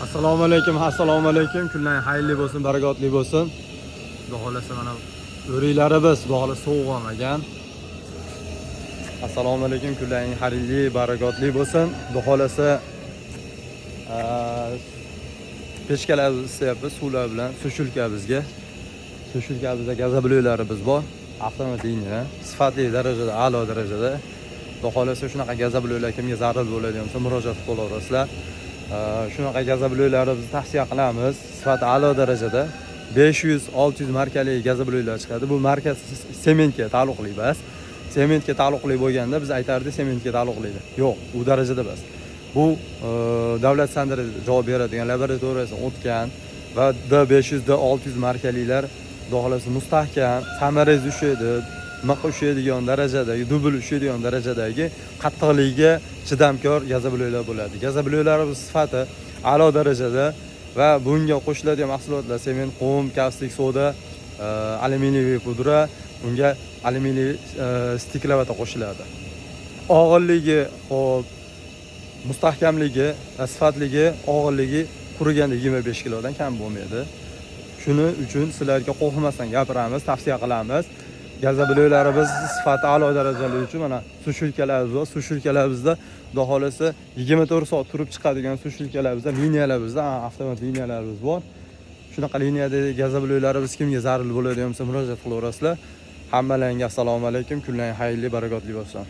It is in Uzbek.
Assalomu alaykum, assalomu alaykum. Kunlaring xayrli bo'lsin, barakotli bo'lsin. Xudo xolasa mana o'riklarimiz bog'li sovuq olmagan. Assalomu alaykum, kunlaring xayrli, barakotli bo'lsin. Xudo xolasa pechkalarimiz istayapmiz suvlar bilan, sushulka bizga. Sushulka bizda gazabloylarimiz bor. Avtomatini sifatli darajada, a'lo darajada. Xudo xolasa shunaqa gazabloylar kimga zarur bo'ladi desa murojaat qilaverasizlar. Shunaqa gazabloylarimizni tavsiya qilamiz. Sifati a'lo darajada 500-600 markali gazabloylar chiqadi. Bu marka sementga taalluqli emas. Sementga taalluqli bo'lganda biz aytardik sementga taalluqli. Yo'q, u darajada emas. Bu davlat standartiga javob beradigan laboratoriyasidan o'tgan va D500, D600 markalilar xudo mustahkam, samarasi ushlaydi, miq ushlaydigan darajadagi, dubl ushlaydigan darajadagi qattiqligiga chidamkor gazabloylar bo'ladi. Gazabloylarimiz sifati a'lo darajada va bunga qo'shiladigan mahsulotlar sement, qum, kavstik soda, alyuminiy pudra, unga alyuminiy stiklavata qo'shiladi. Og'irligi, xo'p, mustahkamligi, sifatligi, og'irligi quriganda 25 kilodan kam bo'lmaydi. Shuning uchun sizlarga qo'rqmasdan gapiramiz, tavsiya qilamiz. Gazabloylarimiz sifati a'lo darajali uchun mana sushulkalarimiz bor. Sushulkalarimizda xudo xolasa 24 soat turib chiqadigan sushulkalarimizda, liniyalarimizda avtomat liniyalarimiz bor. Shunaqa liniyadagi gazabloylarimiz kimga zarur bo'ladi desa murojaat qilaverasizlar. Hammalarga assalomu alaykum, kunlaring xayrli, barakotli bo'lsin.